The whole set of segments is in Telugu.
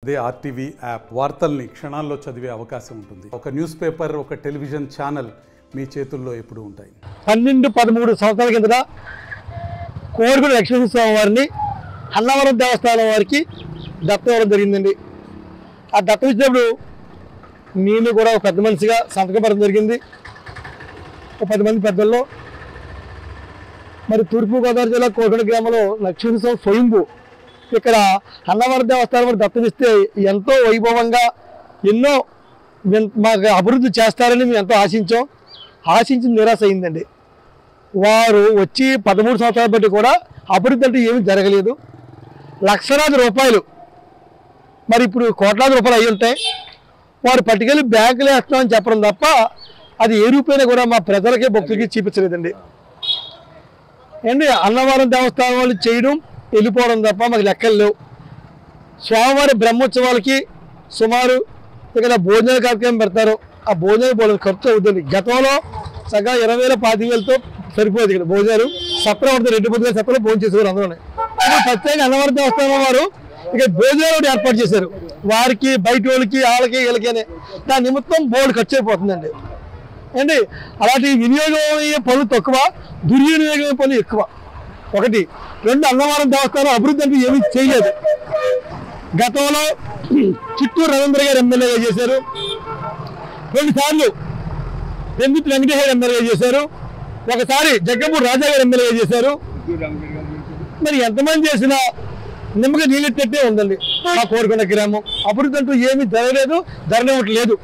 అదే ఆర్టీవీ యాప్ వార్తల్ని క్షణాల్లో చదివే అవకాశం ఉంటుంది. ఒక న్యూస్ పేపర్, ఒక టెలివిజన్ ఛానల్ మీ చేతుల్లో ఎప్పుడూ ఉంటాయి. 12-13 సంవత్సరాల కిందట కోరుకుడు లక్ష్మీస్వామి వారిని అన్నవరం దేవస్థానం వారికి దత్తం ఇవ్వడం జరిగిందండి. ఆ దత్తం ఇచ్చినప్పుడు నేను కూడా ఒక పెద్ద మనిషిగా సంతకం పెట్టడం జరిగింది. ఒక 10 మంది పెద్దల్లో. మరి తూర్పుగోదావరి జిల్లా కోరుకుడు గ్రామంలో లక్ష్మీస్వామి స్వయంభూ ఇక్కడ అన్నవరం దేవస్థానం వారు దత్తం ఇస్తే ఎంతో వైభవంగా ఎన్నో మాకు అభివృద్ధి చేస్తారని మేము ఎంతో ఆశించి నిరాశ అయిందండి. వారు వచ్చి 13 సంవత్సరాలు బట్టి కూడా అభివృద్ధి అంటే ఏమీ జరగలేదు. లక్షలాది రూపాయలు, మరి ఇప్పుడు కోట్లాది రూపాయలు అయి ఉంటాయి. వారు పట్టుకెళ్ళి బ్యాంకులో వేస్తామని చెప్పడం తప్ప అది ఏ రూపాయన కూడా మా ప్రజలకి భక్తులకి చూపించలేదండి. అండి అన్నవరం దేవస్థానం వాళ్ళు చేయడం వెళ్ళిపోవడం తప్ప మాకు లెక్కలు లేవు. స్వామివారి బ్రహ్మోత్సవాలకి సుమారు ఇక్కడ భోజనాల కార్యక్రమం పెడతారు. ఆ భోజనాలు బోలేదు ఖర్చు అవుతుంది. గతంలో సగం 20,000 25,000తో సరిపోదు. ఇక్కడ భోజనాలు సత్రం ఉంటుంది. 2 పొద్దుల సత్రంలో భోజనం చేసేవారు అందరూ. ప్రత్యేకంగా అన్నవరం దేవస్థానం వారు ఇక భోజనాలు ఏర్పాటు చేశారు. వారికి బయట వాళ్ళకి వాళ్ళకి వీళ్ళకి అని దాని నిమిత్తం బోర్డు ఖర్చు అయిపోతుందండి. అండి అలాంటి వినియోగమయ్యే పనులు తక్కువ, దుర్వినియోగమయ్యే పనులు ఎక్కువ. 1, 2 అన్నవరం దేవస్థానం అభివృద్ధి అంటే ఏమీ చేయలేదు. గతంలో చిత్తూరు రవీంద్ర గారు ఎమ్మెల్యేగా చేశారు. 2 సార్లు పెందుతి వెంకటేశ్వర ఎమ్మెల్యేగా చేశారు. ఒకసారి జగ్గపూడి రాజా గారు ఎమ్మెల్యేగా చేశారు. మరి ఎంతమంది చేసినా నిమ్మక నీళ్ళెట్టే ఉందండి మా కోరుకున్న గ్రామం. అభివృద్ధి అంటూ ఏమీ జరగలేదు, జరగలేదు.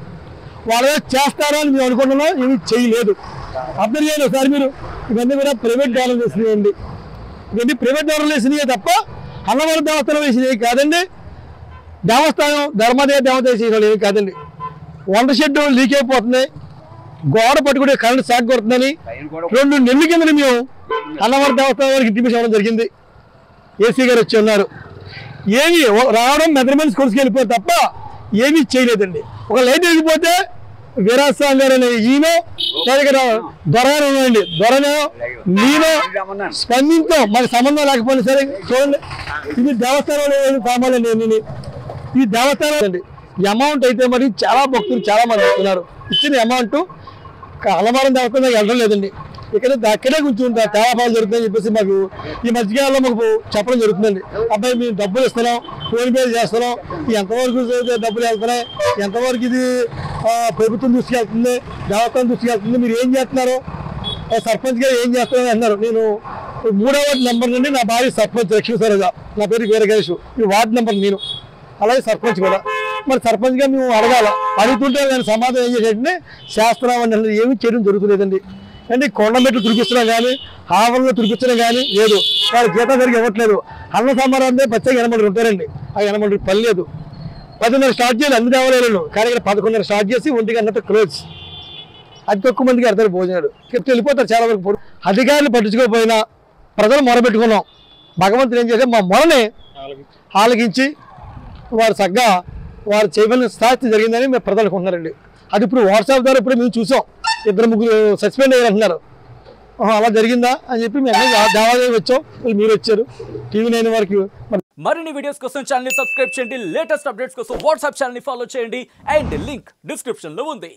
వాళ్ళు చేస్తారో అని మేము అనుకుంటున్నాం, ఏమీ చేయలేదు. అర్థం చేయండి ఒకసారి మీరు. ఇవన్నీ కూడా ప్రైవేట్ డెవలప్ చేసినాయండి. ఇవన్నీ ప్రైవేట్ డెవలప్ చేసినాయే తప్ప అన్నవరం దేవస్థానం వేసినవి కాదండి. దేవస్థానం ధర్మదేవ దేవత వేసిన ఏమి కాదండి. వంట షెడ్ లీక్ అయిపోతున్నాయి, గోడ పట్టుకుంటే కరెంట్ షాక్ కొడుతుందని 2 నెలల కింద మేము అన్నవరం దేవస్థానం వారికి ఇంటిమేషన్ అవ్వడం జరిగింది. ఏసీ గారు వచ్చి ఉన్నారు. ఏమి రావడం మెజర్మెంట్స్ కొలుసుకు వెళ్ళిపోతే తప్ప ఏమీ చేయలేదండి. ఒక లైట్ వెళ్ళిపోతే వీరాస్వామి గారు అనే ఈయన దగ్గర దొరగానే ఉన్నాయండి. దొరను నేను స్పందించాం, మాకు సంబంధం లేకపోయినా సరే చూడండి. ఇది దేవస్థానంలో సామాన్యండి. ఈ దేవస్థానం అండి ఈ అమౌంట్ అయితే మరి చాలా భక్తులు చాలా మంది వస్తున్నారు. ఇచ్చిన అమౌంట్ అన్నవరం దేవస్థానం వెళ్ళడం లేదండి. అక్కడే కూర్చుంటారు. తేడాపాలు జరుగుతుందని చెప్పేసి మాకు ఈ మధ్యకాలంలో మాకు చెప్పడం జరుగుతుందండి. అబ్బాయి మేము డబ్బులు ఇస్తున్నాం, ఫోన్ పే చేస్తున్నాం, ఎంతవరకు డబ్బులు వెళ్తున్నాయి, ఎంతవరకు ఇది ప్రభుత్వం దృష్టికి వెళ్తుంది, దేవస్థానం దృష్టికి వెళ్తుంది, మీరు ఏం చేస్తున్నారు, సర్పంచ్ గారు ఏం చేస్తున్నారని అన్నారు. నేను 3వ వార్డు నెంబర్ నుండి నా భార్య సర్పంచ్ లక్ష్మీశ్వరరావు, నా పేరు వీరగణేష్, ఈ వార్డు నెంబర్ నేను, అలాగే సర్పంచ్ కూడా. మరి సర్పంచ్గా మేము అడుగుతుంటే నేను సమాధానం ఏం చేసేటంటే శాస్త్రం అని ఏమీ చేయడం జరుగుతులేదండి. అంటే కొండమెట్లు తుడిపిస్తున్నాం కానీ, ఆవరణలో తుడిపించడం కానీ లేదు. వాళ్ళు జీతం సరిగ్గా ఇవ్వట్లేదు. అన్న సమారాన్ని పచ్చగా 8 ఉంటారండి. ఆ 8 పని లేదు. 10:30 స్టార్ట్ చేయాలి, అన్ని దేవాలయాలు. కానీ ఇక్కడ 11:30 స్టార్ట్ చేసి 1 గంట క్లోజ్. అది తక్కువ మందికి అర్థం భోజనాలు చెప్తే వెళ్ళిపోతారు చాలా వరకు. అధికారులు పట్టించుకోకపోయినా ప్రజలు మొరబెట్టుకున్నాం. భగవంతుడు ఏం చేస్తే మా మొరని ఆలకించి వారు చక్కగా వారు చేయవలసిన స్థాయి జరిగిందని మేము ప్రజలకు ఉన్నారండి. అది ఇప్పుడు వాట్సాప్ ద్వారా ఇప్పుడు మేము చూసాం. 2-3 సస్పెండ్ అయ్యారు అంటున్నారు. అలా జరిగిందా అని చెప్పి మేము దేవాలయం వచ్చాం, మీరు వచ్చారు. TV9 వారికి మరిన్ని వీడియోస్ కోసం ఛానల్ ని సబ్స్క్రైబ్ చేయండి. లేటెస్ట్ అప్డేట్స్ కోసం వాట్సాప్ ఛానల్ ని ఫాలో చేయండి. అండ్ లింక్ డిస్క్రిప్షన్ లో ఉంది.